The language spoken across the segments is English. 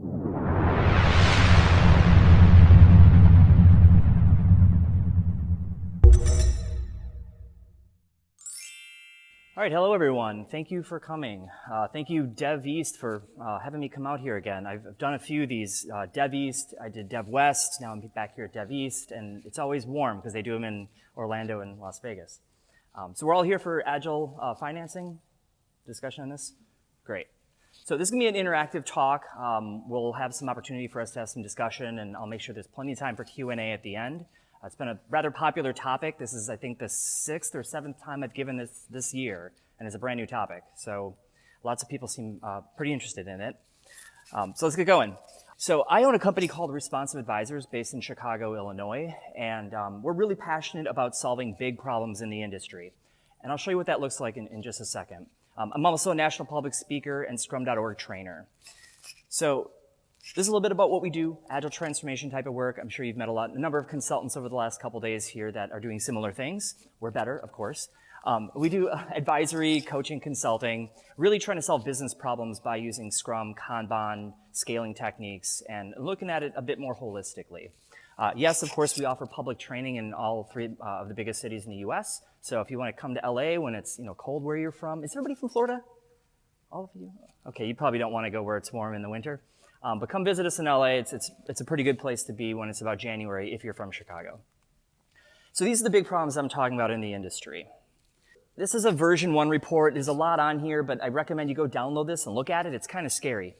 All right, hello everyone. Thank you for coming. Thank you Dev East for having me come out here again. I've done a few of these, Dev East, I did Dev West, now I'm back here at Dev East, and it's always warm because they do them in Orlando and Las Vegas. So we're all here for Agile financing discussion on this? Great. So this is gonna be an interactive talk. We'll have some opportunity for us to have some discussion, and I'll make sure there's plenty of time for Q&A at the end. It's been a rather popular topic. This is, I think, the 6th or 7th time I've given this year, and it's a brand new topic. So lots of people seem pretty interested in it. So let's get going. So I own a company called Responsive Advisors based in Chicago, Illinois, and we're really passionate about solving big problems in the industry. And I'll show you what that looks like in just a second. I'm also a national public speaker and Scrum.org trainer. So this is a little bit about what we do, agile transformation type of work. I'm sure you've met a number of consultants over the last couple days here that are doing similar things. We're better, of course. We do advisory, coaching, consulting, really trying to solve business problems by using Scrum, Kanban, scaling techniques, and looking at it a bit more holistically. Yes, of course, we offer public training in all 3 of the biggest cities in the US. So if you want to come to LA when it's cold where you're from, is everybody from Florida? All of you? Okay, you probably don't want to go where it's warm in the winter. But come visit us in LA. It's a pretty good place to be when it's about January if you're from Chicago. So these are the big problems I'm talking about in the industry. This is a version 1 report. There's a lot on here, but I recommend you go download this and look at it. It's kind of scary.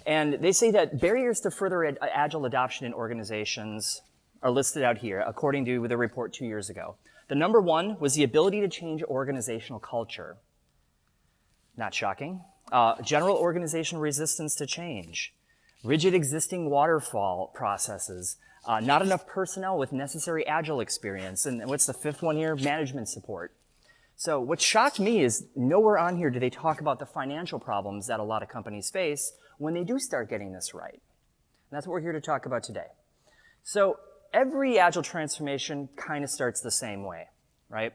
And they say that barriers to further agile adoption in organizations are listed out here, according to the report 2 years ago. The number 1 was the ability to change organizational culture. Not shocking. General organizational resistance to change. Rigid existing waterfall processes, not enough personnel with necessary agile experience, and what's the 5th one here? Management support. So what shocked me is nowhere on here do they talk about the financial problems that a lot of companies face when they do start getting this right. And that's what we're here to talk about today. So every agile transformation kind of starts the same way, right?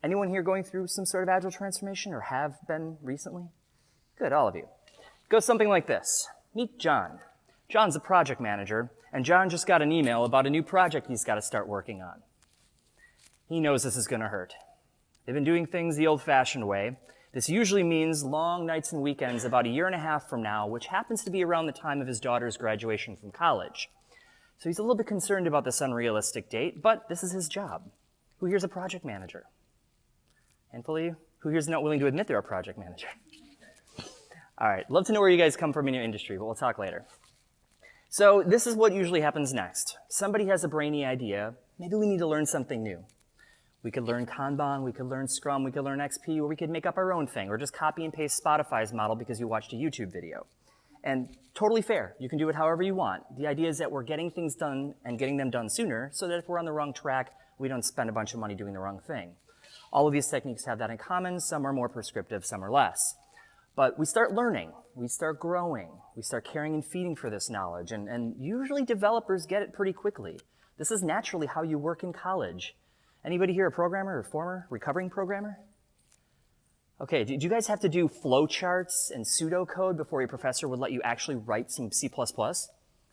Anyone here going through some sort of agile transformation or have been recently? Good, all of you. It goes something like this. Meet John. John's a project manager, and John just got an email about a new project he's got to start working on. He knows this is going to hurt. They've been doing things the old-fashioned way. This usually means long nights and weekends about 1.5 years from now, which happens to be around the time of his daughter's graduation from college. So he's a little bit concerned about this unrealistic date, but this is his job. Who here's a project manager? Handful of you? Who here's not willing to admit they're a project manager? All right, love to know where you guys come from in your industry, but we'll talk later. So this is what usually happens next. Somebody has a brainy idea. Maybe we need to learn something new. We could learn Kanban, we could learn Scrum, we could learn XP, or we could make up our own thing, or just copy and paste Spotify's model because you watched a YouTube video. And totally fair. You can do it however you want. The idea is that we're getting things done and getting them done sooner so that if we're on the wrong track, we don't spend a bunch of money doing the wrong thing. All of these techniques have that in common. Some are more prescriptive, some are less. But we start learning, we start growing, we start caring and feeding for this knowledge, and usually developers get it pretty quickly. This is naturally how you work in college. Anybody here a programmer or former recovering programmer? Okay, did you guys have to do flowcharts and pseudocode before your professor would let you actually write some C++?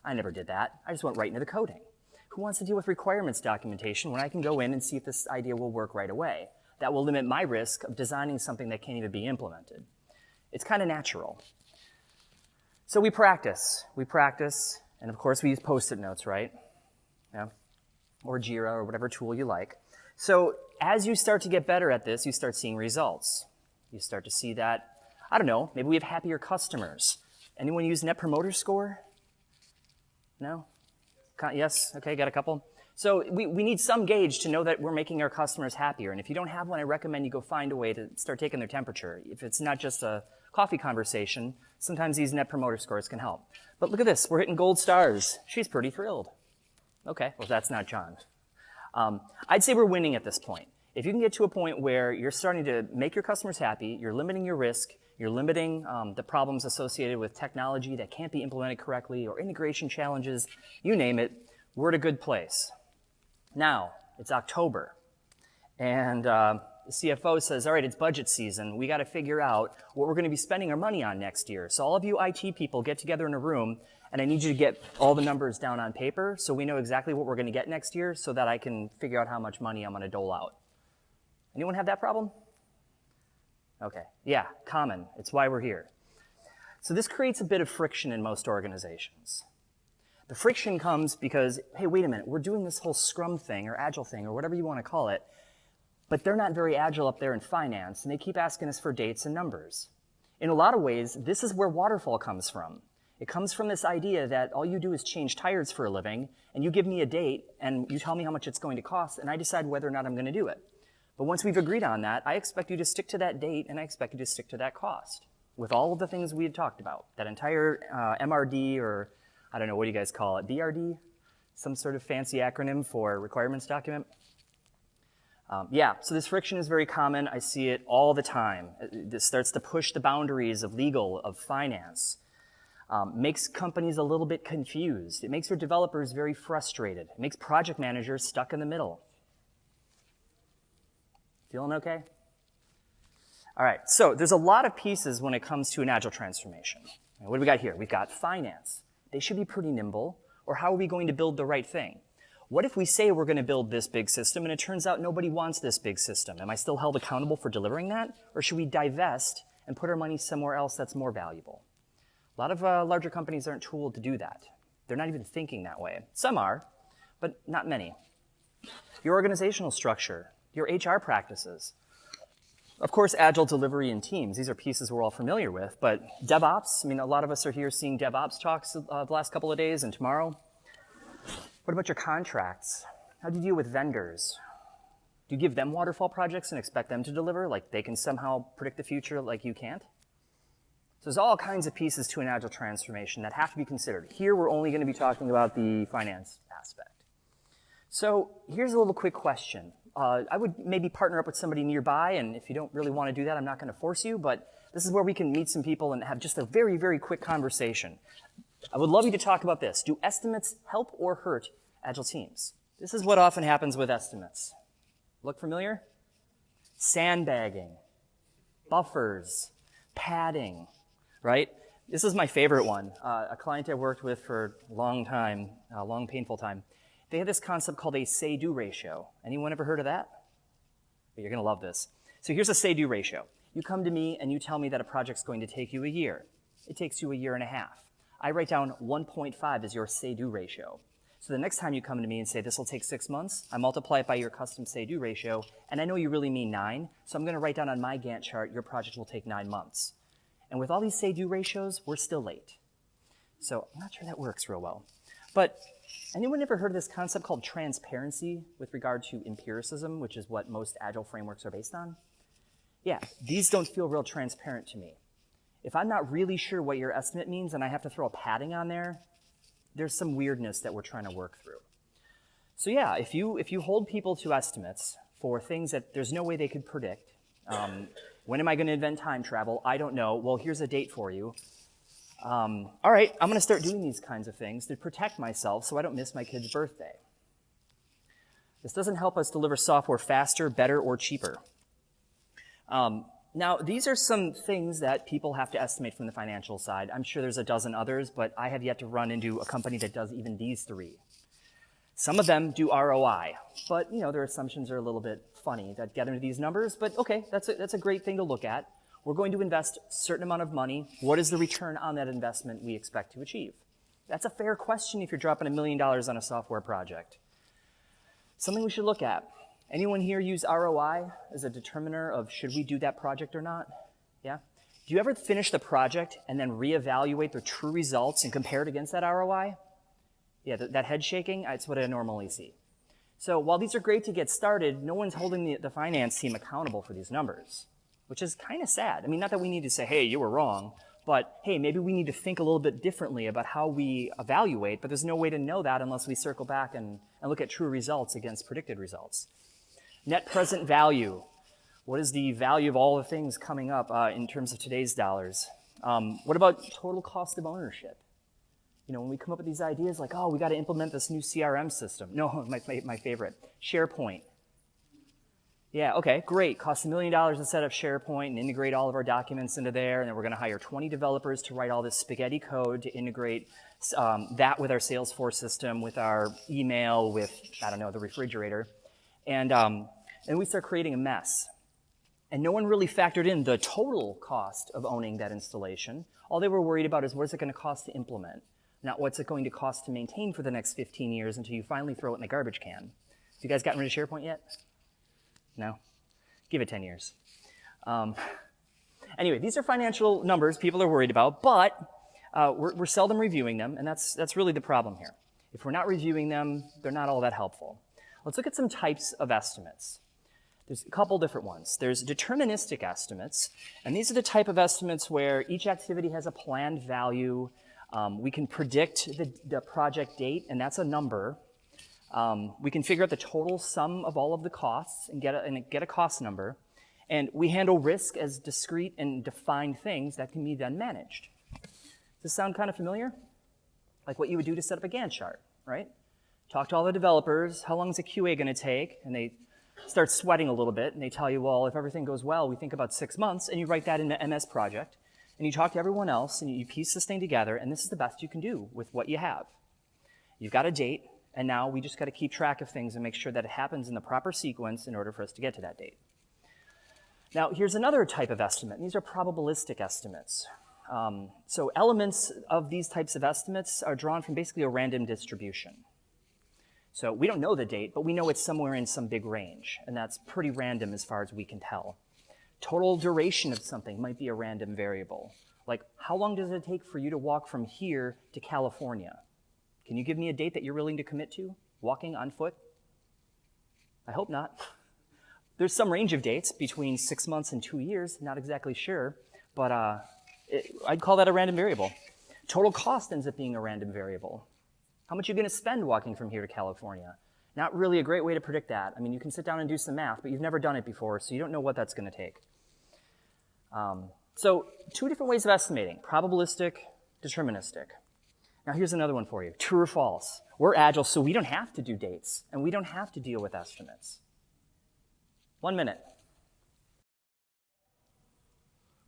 I never did that. I just went right into the coding. Who wants to deal with requirements documentation when I can go in and see if this idea will work right away? That will limit my risk of designing something that can't even be implemented. It's kind of natural. So we practice, and of course we use Post-it notes, right? Yeah. Or Jira or whatever tool you like. So as you start to get better at this, you start seeing results. You start to see that, I don't know, maybe we have happier customers. Anyone use Net Promoter Score? No? Yes? Okay, got a couple. So we need some gauge to know that we're making our customers happier. And if you don't have one, I recommend you go find a way to start taking their temperature. If it's not just a coffee conversation, sometimes these Net Promoter Scores can help. But look at this, we're hitting gold stars. She's pretty thrilled. Okay, well that's not John. I'd say we're winning at this point. If you can get to a point where you're starting to make your customers happy, you're limiting your risk, you're limiting the problems associated with technology that can't be implemented correctly or integration challenges, you name it, we're at a good place. Now, it's October, and the CFO says, all right, it's budget season. We got to figure out what we're going to be spending our money on next year. So all of you IT people get together in a room, and I need you to get all the numbers down on paper so we know exactly what we're going to get next year so that I can figure out how much money I'm going to dole out. Anyone have that problem? Okay, yeah, common. It's why we're here. So this creates a bit of friction in most organizations. The friction comes because, hey, wait a minute, we're doing this whole Scrum thing or Agile thing or whatever you want to call it, but they're not very agile up there in finance, and they keep asking us for dates and numbers. In a lot of ways, this is where waterfall comes from. It comes from this idea that all you do is change tires for a living, and you give me a date, and you tell me how much it's going to cost, and I decide whether or not I'm going to do it. But once we've agreed on that, I expect you to stick to that date, and I expect you to stick to that cost, with all of the things we had talked about, that entire MRD, or I don't know, what do you guys call it, BRD? Some sort of fancy acronym for requirements document? Yeah, so this friction is very common. I see it all the time. This starts to push the boundaries of legal, of finance. Makes companies a little bit confused. It makes your developers very frustrated. It makes project managers stuck in the middle. Feeling okay? All right, so there's a lot of pieces when it comes to an Agile transformation. What do we got here? We've got finance. They should be pretty nimble, or how are we going to build the right thing? What if we say we're going to build this big system and it turns out nobody wants this big system? Am I still held accountable for delivering that? Or should we divest and put our money somewhere else that's more valuable? A lot of larger companies aren't tooled to do that. They're not even thinking that way. Some are, but not many. Your organizational structure, your HR practices. Of course, Agile delivery and teams. These are pieces we're all familiar with, but DevOps, I mean, a lot of us are here seeing DevOps talks the last couple of days and tomorrow. What about your contracts? How do you deal with vendors? Do you give them waterfall projects and expect them to deliver, like they can somehow predict the future like you can't? So there's all kinds of pieces to an Agile transformation that have to be considered. Here, we're only going to be talking about the finance aspect. So here's a little quick question. I would maybe partner up with somebody nearby, and if you don't really want to do that, I'm not going to force you, but this is where we can meet some people and have just a very, very quick conversation. I would love you to talk about this. Do estimates help or hurt Agile teams? This is what often happens with estimates. Look familiar? Sandbagging, buffers, padding, right? This is my favorite one. A client I worked with for a long time, a long painful time. They have this concept called a say-do ratio. Anyone ever heard of that? You're going to love this. So here's a say-do ratio. You come to me and you tell me that a project's going to take you a year. It takes you a year and a half. I write down 1.5 as your say-do ratio. So the next time you come to me and say this will take 6 months, I multiply it by your custom say-do ratio, and I know you really mean 9, so I'm going to write down on my Gantt chart your project will take 9 months. And with all these say-do ratios, we're still late. So I'm not sure that works real well. But anyone ever heard of this concept called transparency with regard to empiricism, which is what most Agile frameworks are based on? Yeah, these don't feel real transparent to me. If I'm not really sure what your estimate means and I have to throw a padding on there, there's some weirdness that we're trying to work through. So yeah, if you hold people to estimates for things that there's no way they could predict, when am I going to invent time travel? I don't know. Well, here's a date for you. All right, I'm going to start doing these kinds of things to protect myself so I don't miss my kid's birthday. This doesn't help us deliver software faster, better, or cheaper. Now, these are some things that people have to estimate from the financial side. I'm sure there's a dozen others, but I have yet to run into a company that does even these three. Some of them do ROI, but their assumptions are a little bit funny that get into these numbers, but okay, that's a great thing to look at. We're going to invest a certain amount of money. What is the return on that investment we expect to achieve? That's a fair question if you're dropping $1 million on a software project. Something we should look at. Anyone here use ROI as a determiner of should we do that project or not? Yeah? Do you ever finish the project and then reevaluate the true results and compare it against that ROI? Yeah, that head shaking, that's what I normally see. So while these are great to get started, no one's holding the finance team accountable for these numbers, which is kind of sad. I mean, not that we need to say, hey, you were wrong, but hey, maybe we need to think a little bit differently about how we evaluate, but there's no way to know that unless we circle back and look at true results against predicted results. Net present value. What is the value of all the things coming up in terms of today's dollars? What about total cost of ownership? When we come up with these ideas like, oh, we got to implement this new CRM system. No, my favorite, SharePoint. Yeah, okay, great. Costs $1 million to set up SharePoint and integrate all of our documents into there, and then we're going to hire 20 developers to write all this spaghetti code to integrate that with our Salesforce system, with our email, with, I don't know, the refrigerator. And we start creating a mess. And no one really factored in the total cost of owning that installation. All they were worried about is what's it going to cost to implement, not what's it going to cost to maintain for the next 15 years until you finally throw it in the garbage can. Have you guys gotten rid of SharePoint yet? No? Give it 10 years. Anyway, these are financial numbers people are worried about, but we're seldom reviewing them, and that's really the problem here. If we're not reviewing them, they're not all that helpful. Let's look at some types of estimates. There's a couple different ones. There's deterministic estimates, and these are the type of estimates where each activity has a planned value. We can predict the project date, and that's a number. We can figure out the total sum of all of the costs and get a cost number. And we handle risk as discrete and defined things that can be then managed. Does this sound kind of familiar? Like what you would do to set up a Gantt chart, right? Talk to all the developers, how long is a QA going to take? And they start sweating a little bit, and they tell you, well, if everything goes well, we think about 6 months, and you write that in the MS project, and you talk to everyone else, and you piece this thing together, and this is the best you can do with what you have. You've got a date, and now we just got to keep track of things and make sure that it happens in the proper sequence in order for us to get to that date. Now, here's another type of estimate. These are probabilistic estimates. So elements of these types of estimates are drawn from basically a random distribution. So we don't know the date, but we know it's somewhere in some big range, and that's pretty random as far as we can tell. Total duration of something might be a random variable. Like, how long does it take for you to walk from here to California? Can you give me a date that you're willing to commit to, walking on foot? I hope not. There's some range of dates between 6 months and 2 years, not exactly sure, but I'd call that a random variable. Total cost ends up being a random variable. How much are you going to spend walking from here to California? Not really a great way to predict that. I mean, you can sit down and do some math, but you've never done it before, so you don't know what that's going to take. So 2 different ways of estimating, probabilistic, deterministic. Now here's another one for you, true or false. We're Agile, so we don't have to do dates, and we don't have to deal with estimates. 1 minute.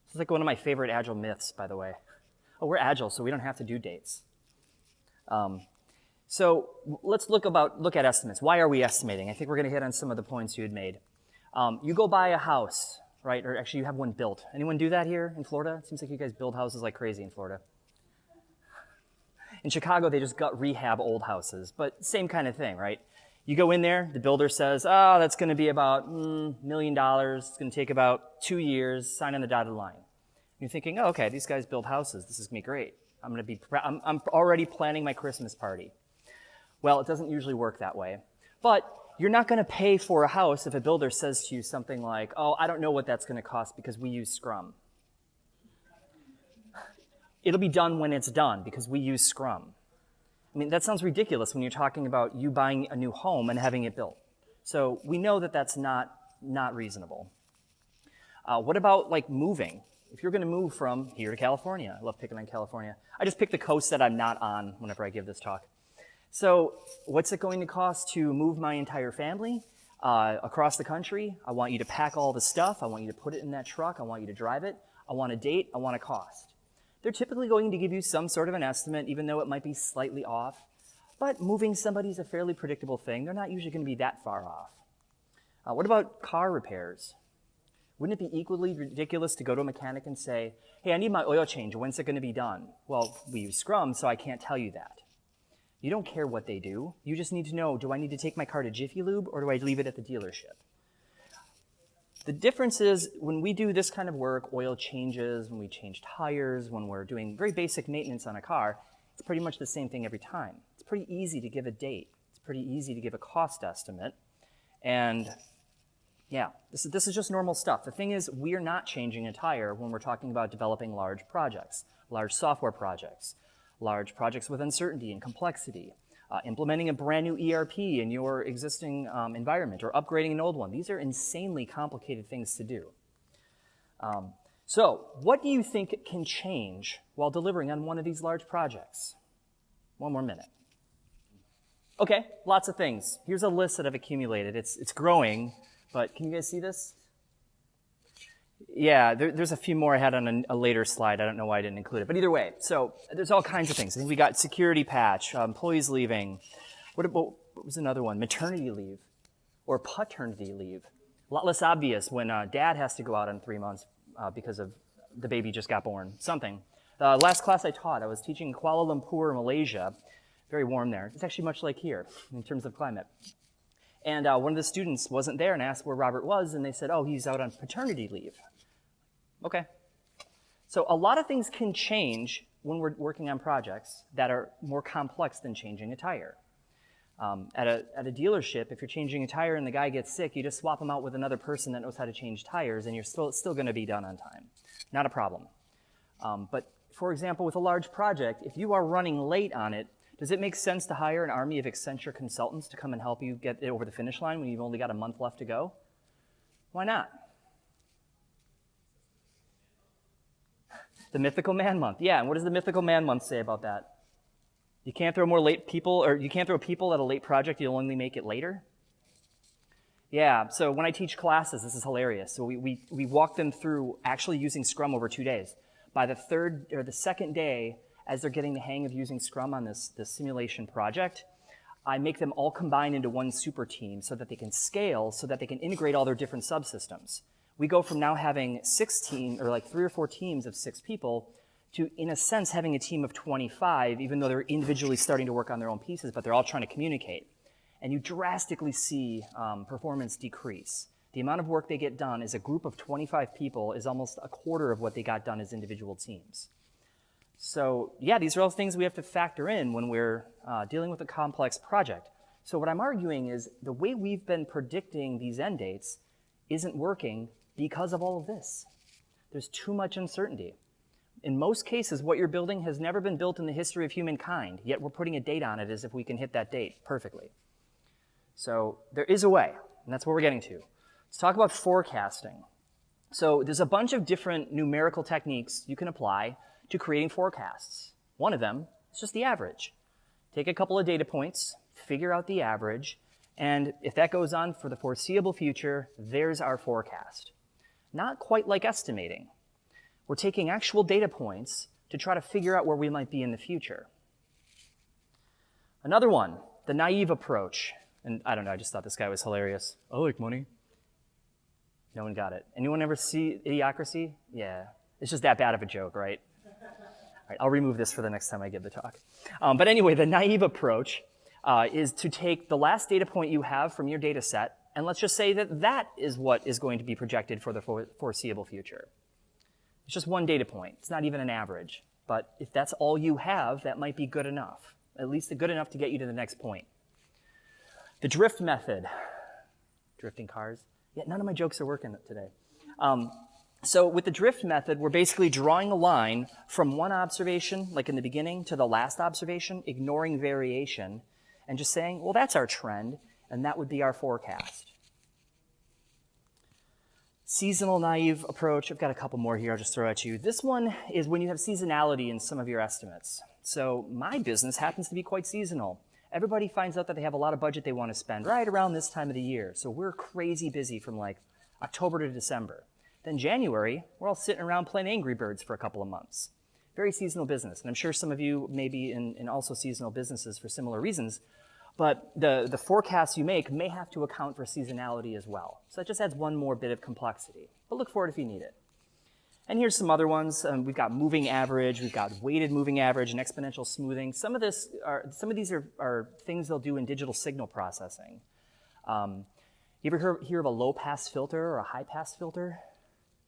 This is like one of my favorite Agile myths, by the way. Oh, we're Agile, so we don't have to do dates. So let's look at estimates. Why are we estimating? I think we're going to hit on some of the points you had made. You go buy a house, right? Or actually, you have one built. Anyone do that here in Florida? It seems like you guys build houses like crazy in Florida. In Chicago, they just rehab old houses, but same kind of thing, right? You go in there, the builder says, oh, that's going to be about $1 million. It's going to take about 2 years, sign on the dotted line. You're thinking, oh, okay, these guys build houses. This is going to be great. I'm already planning my Christmas party. Well, it doesn't usually work that way. But you're not going to pay for a house if a builder says to you something like, oh, I don't know what that's going to cost because we use Scrum. It'll be done when it's done because we use Scrum. I mean, that sounds ridiculous when you're talking about you buying a new home and having it built. So we know that that's not reasonable. What about like moving? If you're going to move from here to California, I love picking on California. I just pick the coast that I'm not on whenever I give this talk. So what's it going to cost to move my entire family across the country? I want you to pack all the stuff. I want you to put it in that truck. I want you to drive it. I want a date. I want a cost. They're typically going to give you some sort of an estimate, even though it might be slightly off. But moving somebody is a fairly predictable thing. They're not usually going to be that far off. What about car repairs? Wouldn't it be equally ridiculous to go to a mechanic and say, hey, I need my oil change. When's it going to be done? Well, we use Scrum, so I can't tell you that. You don't care what they do. You just need to know, do I need to take my car to Jiffy Lube or do I leave it at the dealership? The difference is when we do this kind of work, oil changes, when we change tires, when we're doing very basic maintenance on a car, it's pretty much the same thing every time. It's pretty easy to give a date. It's pretty easy to give a cost estimate. And yeah, this is just normal stuff. The thing is, we are not changing a tire when we're talking about developing large projects, large software projects, large projects with uncertainty and complexity, implementing a brand new ERP in your existing environment or upgrading an old one. These are insanely complicated things to do. So what do you think can change while delivering on one of these large projects? 1 more minute. Okay, lots of things. Here's a list that I've accumulated. It's growing, but can you guys see this? Yeah, there's a few more I had on a later slide. I don't know why I didn't include it. But either way, so there's all kinds of things. I think we got security patch, employees leaving. What was another one? Maternity leave or paternity leave. A lot less obvious when dad has to go out in 3 months because of the baby just got born. Something. The last class I taught, I was teaching in Kuala Lumpur, Malaysia. Very warm there. It's actually much like here in terms of climate. And one of the students wasn't there and asked where Robert was, and they said, oh, he's out on paternity leave. Okay. So a lot of things can change when we're working on projects that are more complex than changing a tire. At a dealership, if you're changing a tire and the guy gets sick, you just swap him out with another person that knows how to change tires, and you're still going to be done on time. Not a problem. But for example, with a large project, if you are running late on it, does it make sense to hire an army of Accenture consultants to come and help you get it over the finish line when you've only got a month left to go? Why not? The Mythical Man Month. Yeah, and what does the Mythical Man Month say about that? You can't throw more late people, or you can't throw people at a late project, you'll only make it later? Yeah, so when I teach classes, this is hilarious. So we walk them through actually using Scrum over 2 days. By the third or the second day, as they're getting the hang of using Scrum on this simulation project, I make them all combine into one super team so that they can scale, so that they can integrate all their different subsystems. We go from now having 3 or 4 teams of 6 people to, in a sense, having a team of 25, even though they're individually starting to work on their own pieces, but they're all trying to communicate. And you drastically see performance decrease. The amount of work they get done as a group of 25 people is almost a quarter of what they got done as individual teams. So yeah, these are all things we have to factor in when we're dealing with a complex project. So what I'm arguing is the way we've been predicting these end dates isn't working because of all of this. There's too much uncertainty. In most cases, what you're building has never been built in the history of humankind, yet we're putting a date on it as if we can hit that date perfectly. So there is a way, and that's what we're getting to. Let's talk about forecasting. So there's a bunch of different numerical techniques you can apply to creating forecasts. One of them is just the average. Take a couple of data points, figure out the average, and if that goes on for the foreseeable future, there's our forecast. Not quite like estimating. We're taking actual data points to try to figure out where we might be in the future. Another one, the naive approach. And I don't know, I just thought this guy was hilarious. I like money. No one got it. Anyone ever see Idiocracy? Yeah. It's just that bad of a joke, right? All right, I'll remove this for the next time I give the talk. But anyway, the naive approach is to take the last data point you have from your data set, and let's just say that that is what is going to be projected for the foreseeable future. It's just one data point. It's not even an average. But if that's all you have, that might be good enough, at least good enough to get you to the next point. The drift method. Drifting cars. Yeah, none of my jokes are working today. So with the drift method, we're basically drawing a line from one observation, like in the beginning, to the last observation, ignoring variation, and just saying, well, that's our trend, and that would be our forecast. Seasonal naive approach. I've got a couple more here I'll just throw at you. This one is when you have seasonality in some of your estimates. So my business happens to be quite seasonal. Everybody finds out that they have a lot of budget they want to spend right around this time of the year. So we're crazy busy from like October to December. Then January, we're all sitting around playing Angry Birds for a couple of months. Very seasonal business. And I'm sure some of you may be in also seasonal businesses for similar reasons. But the forecasts you make may have to account for seasonality as well. So that just adds one more bit of complexity. But look for it if you need it. And here's some other ones. We've got moving average, we've got weighted moving average, and exponential smoothing. Some of these are things they'll do in digital signal processing. You ever hear of a low-pass filter or a high-pass filter?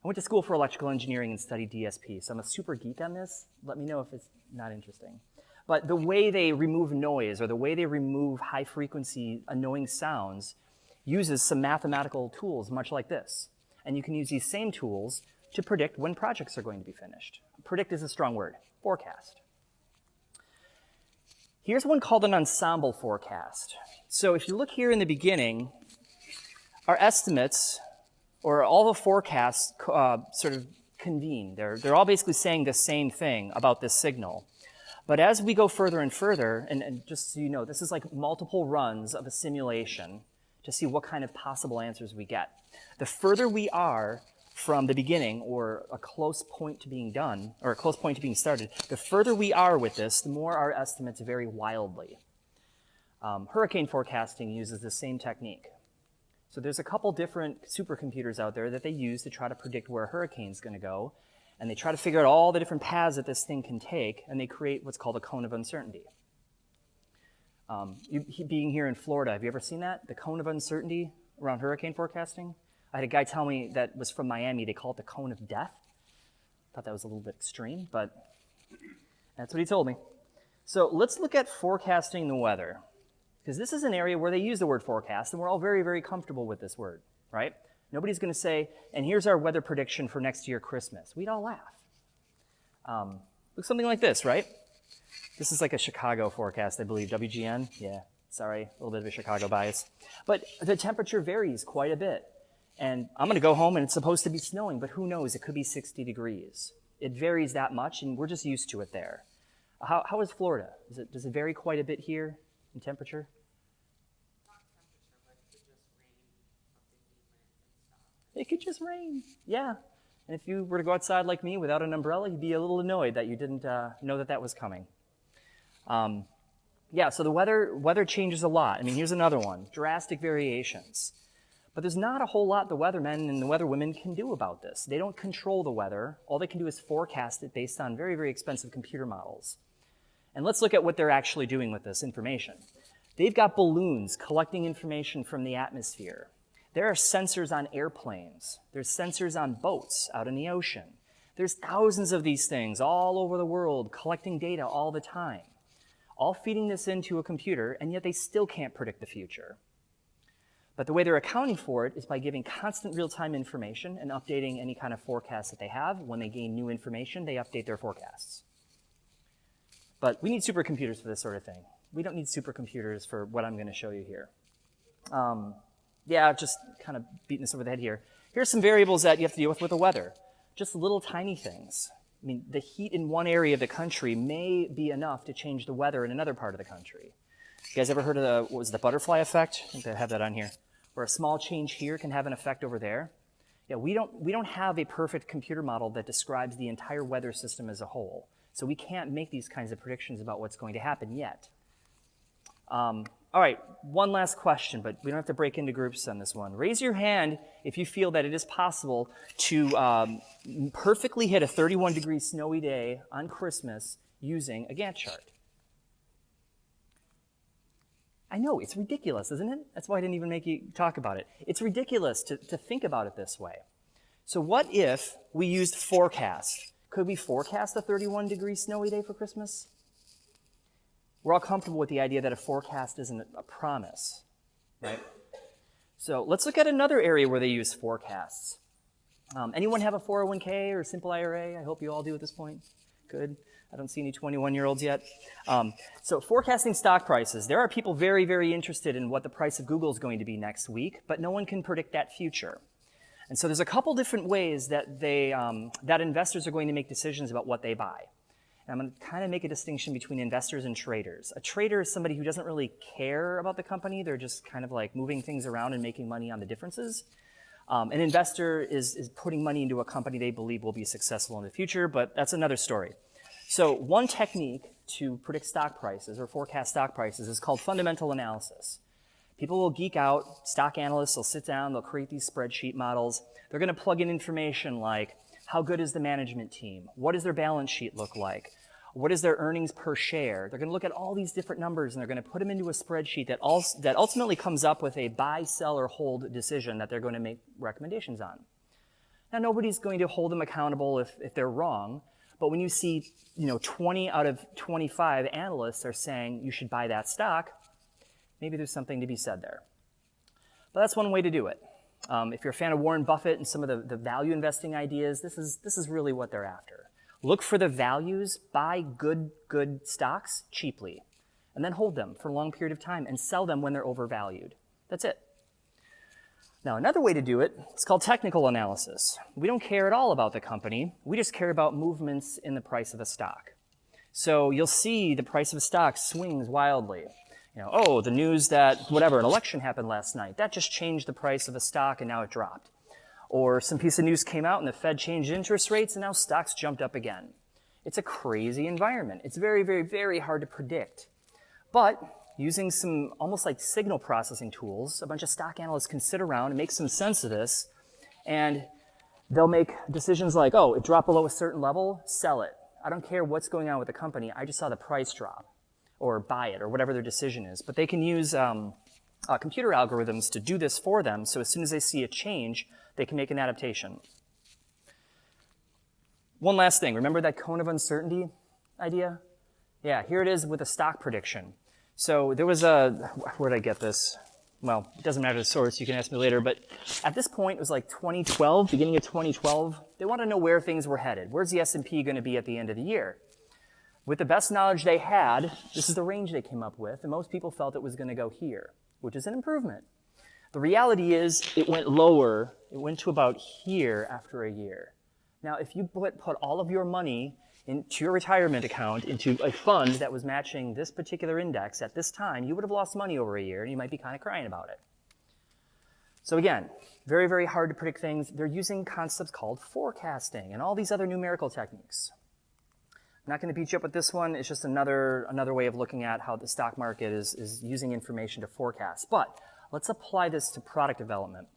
I went to school for electrical engineering and studied DSP, so I'm a super geek on this. Let me know if it's not interesting. But the way they remove noise or the way they remove high-frequency annoying sounds uses some mathematical tools much like this. And you can use these same tools to predict when projects are going to be finished. Predict is a strong word. Forecast. Here's one called an ensemble forecast. So if you look here in the beginning, our estimates, or all the forecasts sort of convene. They're all basically saying the same thing about this signal. But as we go further and further, and just so you know, this is like multiple runs of a simulation to see what kind of possible answers we get. The further we are from the beginning or a close point to being done, or a close point to being started, the further we are with this, the more our estimates vary wildly. Hurricane forecasting uses the same technique. So there's a couple different supercomputers out there that they use to try to predict where a hurricane's going to go, and they try to figure out all the different paths that this thing can take, and they create what's called a cone of uncertainty. Being here in Florida, have you ever seen that? The cone of uncertainty around hurricane forecasting? I had a guy tell me that was from Miami. They call it the cone of death. Thought that was a little bit extreme, but that's what he told me. So let's look at forecasting the weather, because this is an area where they use the word forecast, and we're all very, very comfortable with this word, right? Nobody's going to say, and here's our weather prediction for next year Christmas. We'd all laugh. Looks something like this, right? This is like a Chicago forecast, I believe. WGN? Yeah, sorry, a little bit of a Chicago bias. But the temperature varies quite a bit. And I'm going to go home and it's supposed to be snowing, but who knows? It could be 60 degrees. It varies that much, and we're just used to it there. How is Florida? Does it vary quite a bit here in temperature? It could just rain, yeah. And if you were to go outside like me without an umbrella, you'd be a little annoyed that you didn't know that was coming. Yeah, so the weather changes a lot. I mean, here's another one, drastic variations. But there's not a whole lot the weathermen and the weatherwomen can do about this. They don't control the weather. All they can do is forecast it based on very, very expensive computer models. And let's look at what they're actually doing with this information. They've got balloons collecting information from the atmosphere. There are sensors on airplanes. There's sensors on boats out in the ocean. There's thousands of these things all over the world collecting data all the time, all feeding this into a computer, and yet they still can't predict the future. But the way they're accounting for it is by giving constant real-time information and updating any kind of forecast that they have. When they gain new information, they update their forecasts. But we need supercomputers for this sort of thing. We don't need supercomputers for what I'm going to show you here. Yeah, just kind of beating this over the head here. Here's some variables that you have to deal with the weather. Just little tiny things. I mean, the heat in one area of the country may be enough to change the weather in another part of the country. You guys ever heard of what was the butterfly effect? I think they have that on here. Where a small change here can have an effect over there. Yeah, we don't have a perfect computer model that describes the entire weather system as a whole. So we can't make these kinds of predictions about what's going to happen yet. All right, one last question, but we don't have to break into groups on this one. Raise your hand if you feel that it is possible to perfectly hit a 31-degree snowy day on Christmas using a Gantt chart. I know, it's ridiculous, isn't it? That's why I didn't even make you talk about it. It's ridiculous to think about it this way. So what if we used forecast? Could we forecast a 31-degree snowy day for Christmas? We're all comfortable with the idea that a forecast isn't a promise, right? So let's look at another area where they use forecasts. Anyone have a 401k or a simple IRA? I hope you all do at this point. Good. I don't see any 21-year-olds yet. So forecasting stock prices. There are people very, very interested in what the price of Google is going to be next week, but no one can predict that future. And so there's a couple different ways that that investors are going to make decisions about what they buy. And I'm going to kind of make a distinction between investors and traders. A trader is somebody who doesn't really care about the company. They're just kind of like moving things around and making money on the differences. An investor is putting money into a company they believe will be successful in the future, but that's another story. So one technique to predict stock prices or forecast stock prices is called fundamental analysis. People will geek out. Stock analysts will sit down. They'll create these spreadsheet models. They're going to plug in information like, how good is the management team? What does their balance sheet look like? What is their earnings per share? They're going to look at all these different numbers, and they're going to put them into a spreadsheet that ultimately comes up with a buy, sell, or hold decision that they're going to make recommendations on. Now, nobody's going to hold them accountable if they're wrong, but when you see 20 out of 25 analysts are saying you should buy that stock, maybe there's something to be said there. But that's one way to do it. If you're a fan of Warren Buffett and some of the value investing ideas, this is really what they're after. Look for the values, buy good stocks cheaply, and then hold them for a long period of time and sell them when they're overvalued. That's it. Now, another way to do it is called technical analysis. We don't care at all about the company. We just care about movements in the price of a stock. So you'll see the price of a stock swings wildly. Oh, the news that whatever, an election happened last night. That just changed the price of a stock and now it dropped. Or some piece of news came out and the Fed changed interest rates and now stocks jumped up again. It's a crazy environment. It's very, very, very hard to predict. But using some almost like signal processing tools, a bunch of stock analysts can sit around and make some sense of this, and they'll make decisions like, oh, it dropped below a certain level, sell it. I don't care what's going on with the company. I just saw the price drop, or buy it, or whatever their decision is. But they can use computer algorithms to do this for them, so as soon as they see a change, they can make an adaptation. One last thing. Remember that cone of uncertainty idea? Yeah, here it is with a stock prediction. So there was where did I get this? Well, it doesn't matter the source, you can ask me later, but at this point, it was like 2012, beginning of 2012, they want to know where things were headed. Where's the S&P going to be at the end of the year? With the best knowledge they had, this is the range they came up with, and most people felt it was going to go here, which is an improvement. The reality is it went lower. It went to about here after a year. Now, if you put all of your money into your retirement account, into a fund that was matching this particular index at this time, you would have lost money over a year, and you might be kind of crying about it. So again, very, very hard to predict things. They're using concepts called forecasting and all these other numerical techniques. I'm not going to beat you up with this one. It's just another way of looking at how the stock market is using information to forecast. But let's apply this to product development.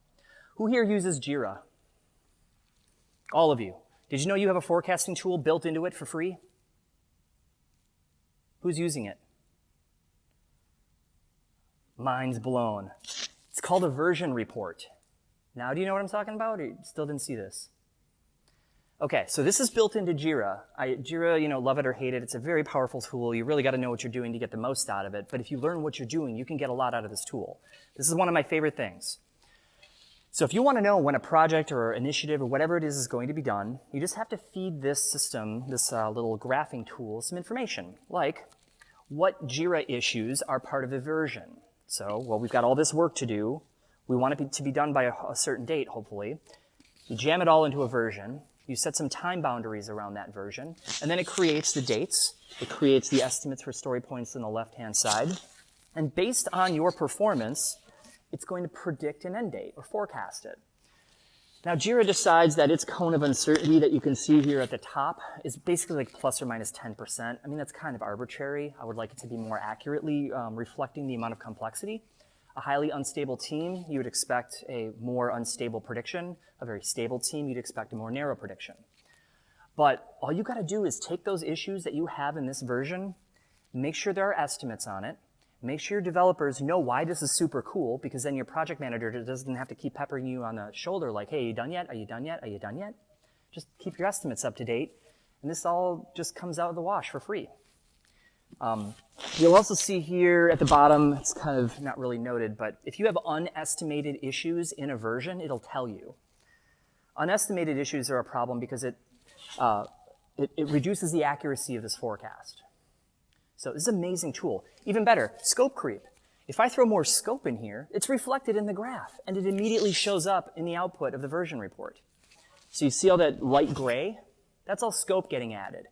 Who here uses Jira? All of you. Did you know you have a forecasting tool built into it for free? Who's using it? Mind's blown. It's called a version report. Now, do you know what I'm talking about, or you still didn't see this? Okay, so this is built into Jira. Jira, love it or hate it, it's a very powerful tool. You really got to know what you're doing to get the most out of it. But if you learn what you're doing, you can get a lot out of this tool. This is one of my favorite things. So if you want to know when a project or initiative or whatever it is going to be done, you just have to feed this system, this little graphing tool, some information, like what Jira issues are part of the version. So, well, we've got all this work to do. We want it to be done by a certain date, hopefully. You jam it all into a version. You set some time boundaries around that version, and then it creates the dates. It creates the estimates for story points on the left-hand side. And based on your performance, it's going to predict an end date or forecast it. Now, Jira decides that its cone of uncertainty that you can see here at the top is basically like plus or minus 10%. I mean, that's kind of arbitrary. I would like it to be more accurately reflecting the amount of complexity. A highly unstable team, you would expect a more unstable prediction. A very stable team, you'd expect a more narrow prediction. But all you got to do is take those issues that you have in this version, make sure there are estimates on it, make sure your developers know why this is super cool, because then your project manager doesn't have to keep peppering you on the shoulder like, hey, are you done yet? Are you done yet? Are you done yet? Just keep your estimates up to date, and this all just comes out of the wash for free. You'll also see here at the bottom, it's kind of not really noted, but if you have unestimated issues in a version, it'll tell you. Unestimated issues are a problem because it reduces the accuracy of this forecast. So this is an amazing tool. Even better, scope creep. If I throw more scope in here, it's reflected in the graph, and it immediately shows up in the output of the version report. So you see all that light gray? That's all scope getting added.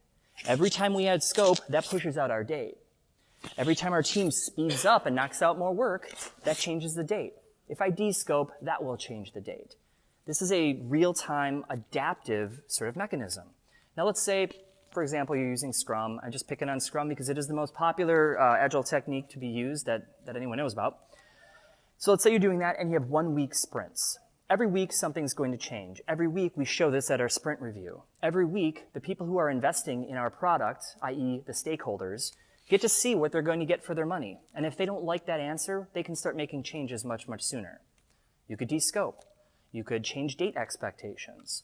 Every time we add scope, that pushes out our date. Every time our team speeds up and knocks out more work, that changes the date. If I descope, that will change the date. This is a real-time adaptive sort of mechanism. Now let's say, for example, you're using Scrum. I'm just picking on Scrum because it is the most popular Agile technique to be used that anyone knows about. So let's say you're doing that and you have 1 week sprints. Every week, something's going to change. Every week, we show this at our sprint review. Every week, the people who are investing in our product, i.e. the stakeholders, get to see what they're going to get for their money. And if they don't like that answer, they can start making changes much, much sooner. You could descope. You could change date expectations.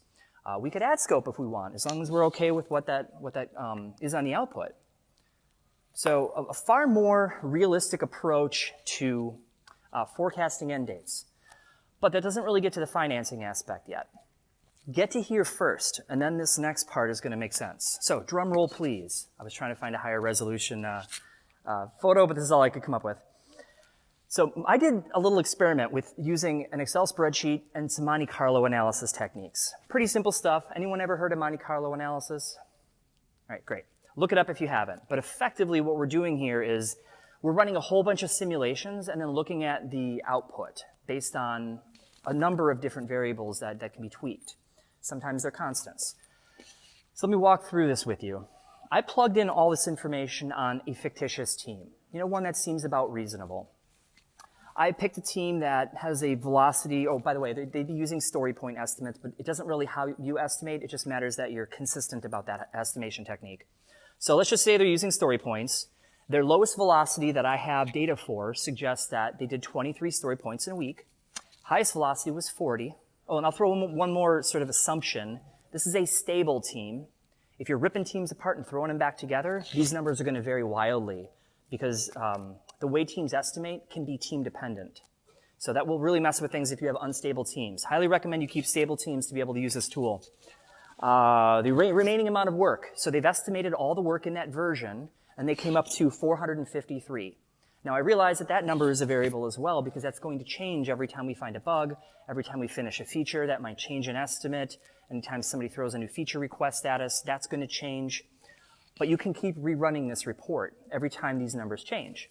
We could add scope if we want, as long as we're okay with what that is on the output. So a far more realistic approach to forecasting end dates. But that doesn't really get to the financing aspect yet. Get to here first, and then this next part is going to make sense. So drum roll, please. I was trying to find a higher resolution photo, but this is all I could come up with. So I did a little experiment with using an Excel spreadsheet and some Monte Carlo analysis techniques. Pretty simple stuff. Anyone ever heard of Monte Carlo analysis? All right, great. Look it up if you haven't. But effectively what we're doing here is we're running a whole bunch of simulations and then looking at the output based on a number of different variables that can be tweaked. Sometimes they're constants. So let me walk through this with you. I plugged in all this information on a fictitious team, one that seems about reasonable. I picked a team that has a velocity, oh, by the way, they'd be using story point estimates, but it doesn't really how you estimate, it just matters that you're consistent about that estimation technique. So let's just say they're using story points. Their lowest velocity that I have data for suggests that they did 23 story points in a week. Highest velocity was 40. Oh, and I'll throw one more sort of assumption. This is a stable team. If you're ripping teams apart and throwing them back together, these numbers are going to vary wildly because the way teams estimate can be team dependent. So that will really mess with things if you have unstable teams. Highly recommend you keep stable teams to be able to use this tool. The remaining amount of work. So they've estimated all the work in that version, and they came up to 453. Now I realize that number is a variable as well because that's going to change every time we find a bug, every time we finish a feature, that might change an estimate. Anytime somebody throws a new feature request status, that's going to change. But you can keep rerunning this report every time these numbers change.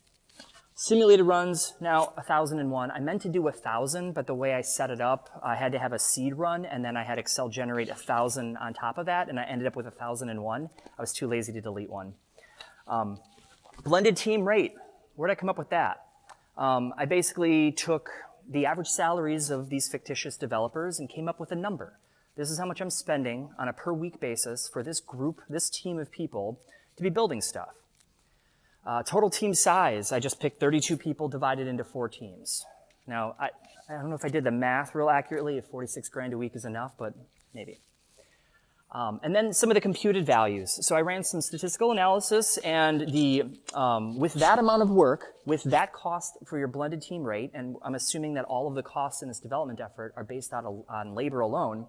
Simulated runs, now 1,001. I meant to do 1,000, but the way I set it up, I had to have a seed run, and then I had Excel generate 1,000 on top of that, and I ended up with 1,001. I was too lazy to delete one. Blended team rate. Where did I come up with that? I basically took the average salaries of these fictitious developers and came up with a number. This is how much I'm spending on a per week basis for this group, this team of people to be building stuff. Total team size, I just picked 32 people divided into 4 teams. Now, I don't know if I did the math real accurately, if 46 grand a week is enough, but maybe. And then some of the computed values. So I ran some statistical analysis, and with that amount of work, with that cost for your blended team rate, and I'm assuming that all of the costs in this development effort are based on labor alone,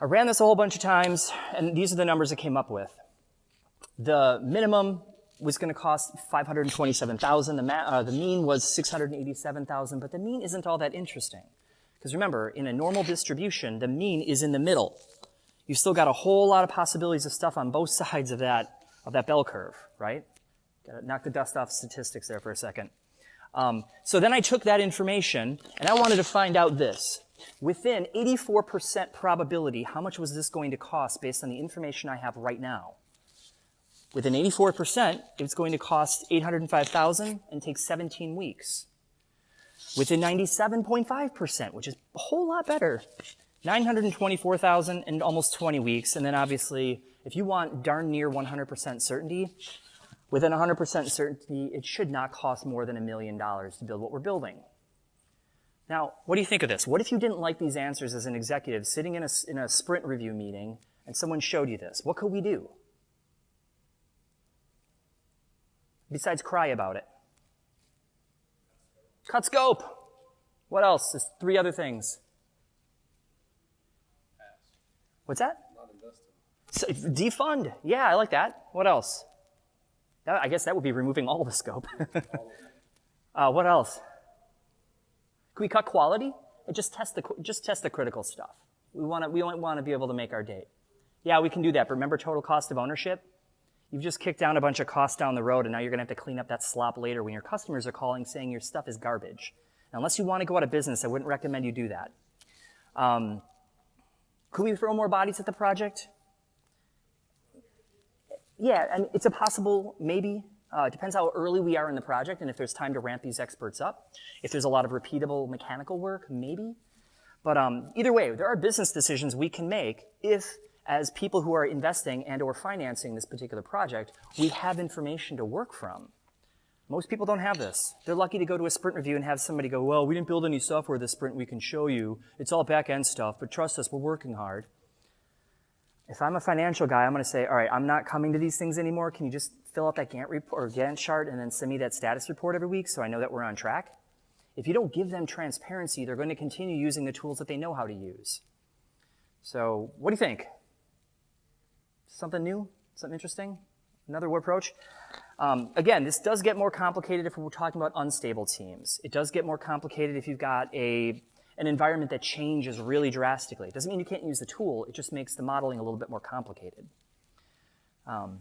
I ran this a whole bunch of times, and these are the numbers I came up with. The minimum was going to cost $527,000. The mean was $687,000, but the mean isn't all that interesting. Because remember, in a normal distribution, the mean is in the middle. You've still got a whole lot of possibilities of stuff on both sides of that bell curve, right? Gotta knock the dust off statistics there for a second. So then I took that information, and I wanted to find out this. Within 84% probability, how much was this going to cost based on the information I have right now? Within 84%, it's going to cost $805,000 and take 17 weeks. Within 97.5%, which is a whole lot better, $924,000 and almost 20 weeks. And then obviously, if you want darn near 100% certainty, within 100% certainty, it should not cost more than $1 million to build what we're building. Now, what do you think of this? What if you didn't like these answers as an executive sitting in a sprint review meeting and someone showed you this? What could we do? Besides cry about it. Cut scope. What else? There's 3 other things. What's that? Not invested. Defund. Yeah, I like that. What else? I guess that would be removing all the scope. What else? Can we cut quality? And just test the critical stuff. We want to be able to make our date. Yeah, we can do that. But remember total cost of ownership? You've just kicked down a bunch of costs down the road, and now you're going to have to clean up that slop later when your customers are calling saying your stuff is garbage. Now, unless you want to go out of business, I wouldn't recommend you do that. Could we throw more bodies at the project? Yeah, and it's a possible maybe. It depends how early we are in the project and if there's time to ramp these experts up. If there's a lot of repeatable mechanical work, maybe. But either way, there are business decisions we can make if, as people who are investing and or financing this particular project, we have information to work from. Most people don't have this. They're lucky to go to a sprint review and have somebody go, well, we didn't build any software this sprint we can show you. It's all back-end stuff, but trust us, we're working hard. If I'm a financial guy, I'm going to say, all right, I'm not coming to these things anymore. Can you just fill out that Gantt chart and then send me that status report every week so I know that we're on track? If you don't give them transparency, they're going to continue using the tools that they know how to use. So what do you think? Something new? Something interesting? Another approach? Again, this does get more complicated if we're talking about unstable teams. It does get more complicated if you've got an environment that changes really drastically. It doesn't mean you can't use the tool. It just makes the modeling a little bit more complicated. All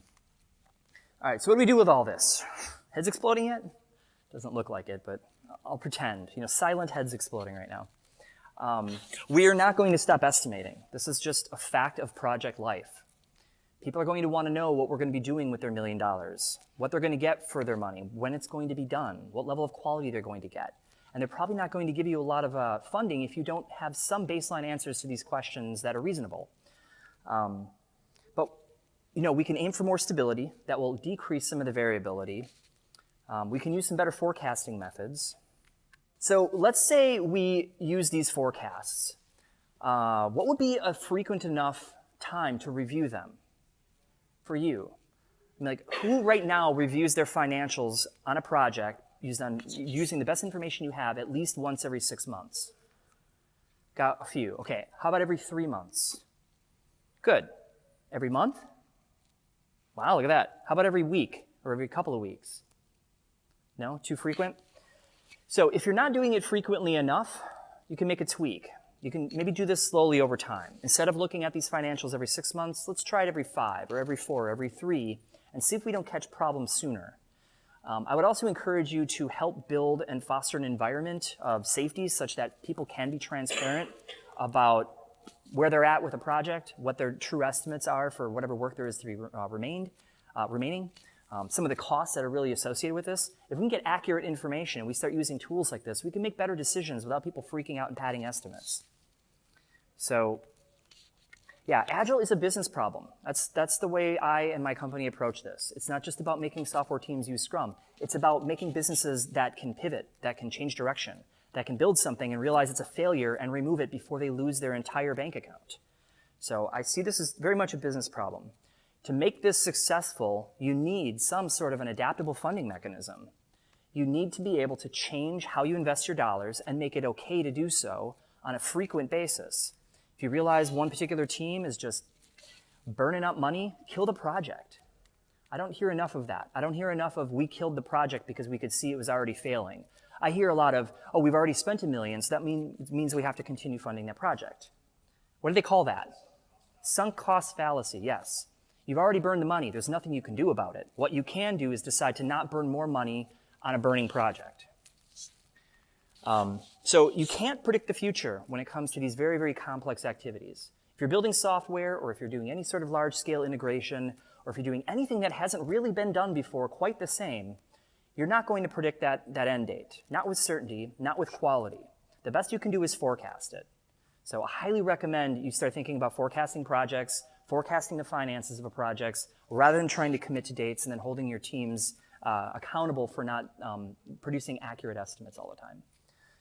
right, so what do we do with all this? Heads exploding yet? Doesn't look like it, but I'll pretend. Silent heads exploding right now. We are not going to stop estimating. This is just a fact of project life. People are going to want to know what we're going to be doing with their $1 million, what they're going to get for their money, when it's going to be done, what level of quality they're going to get. And they're probably not going to give you a lot of funding if you don't have some baseline answers to these questions that are reasonable. But we can aim for more stability that will decrease some of the variability. We can use some better forecasting methods. So let's say we use these forecasts. What would be a frequent enough time to review them for you? Who right now reviews their financials on a project using the best information you have at least once every 6 months? Got a few. Okay, how about every 3 months? Good. Every month? Wow, look at that. How about every week or every couple of weeks? No? Too frequent? So if you're not doing it frequently enough, you can make a tweak. You can maybe do this slowly over time. Instead of looking at these financials every 6 months, let's try it every 5 or every 4 or every 3 and see if we don't catch problems sooner. I would also encourage you to help build and foster an environment of safety such that people can be transparent about where they're at with a project, what their true estimates are for whatever work there is to be remaining, some of the costs that are really associated with this. If we can get accurate information and we start using tools like this, we can make better decisions without people freaking out and padding estimates. So, yeah, Agile is a business problem. That's the way I and my company approach this. It's not just about making software teams use Scrum. It's about making businesses that can pivot, that can change direction, that can build something and realize it's a failure and remove it before they lose their entire bank account. So I see this as very much a business problem. To make this successful, you need some sort of an adaptable funding mechanism. You need to be able to change how you invest your dollars and make it okay to do so on a frequent basis. If you realize one particular team is just burning up money, kill the project. I don't hear enough of that. I don't hear enough of we killed the project because we could see it was already failing. I hear a lot of, oh, we've already spent $1 million, so that means we have to continue funding that project. What do they call that? Sunk cost fallacy, yes. You've already burned the money. There's nothing you can do about it. What you can do is decide to not burn more money on a burning project. So you can't predict the future when it comes to these very, very complex activities. If you're building software or if you're doing any sort of large-scale integration or if you're doing anything that hasn't really been done before quite the same, you're not going to predict that end date. Not with certainty, not with quality. The best you can do is forecast it. So I highly recommend you start thinking about forecasting projects, forecasting the finances of a project, rather than trying to commit to dates and then holding your teams accountable for not producing accurate estimates all the time.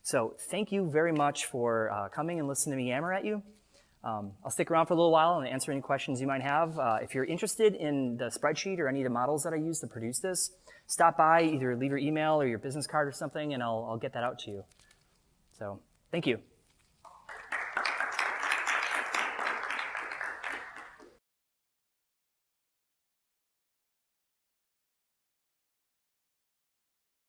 So thank you very much for coming and listening to me yammer at you. I'll stick around for a little while and answer any questions you might have. If you're interested in the spreadsheet or any of the models that I use to produce this, stop by, either leave your email or your business card or something, and I'll get that out to you. So thank you.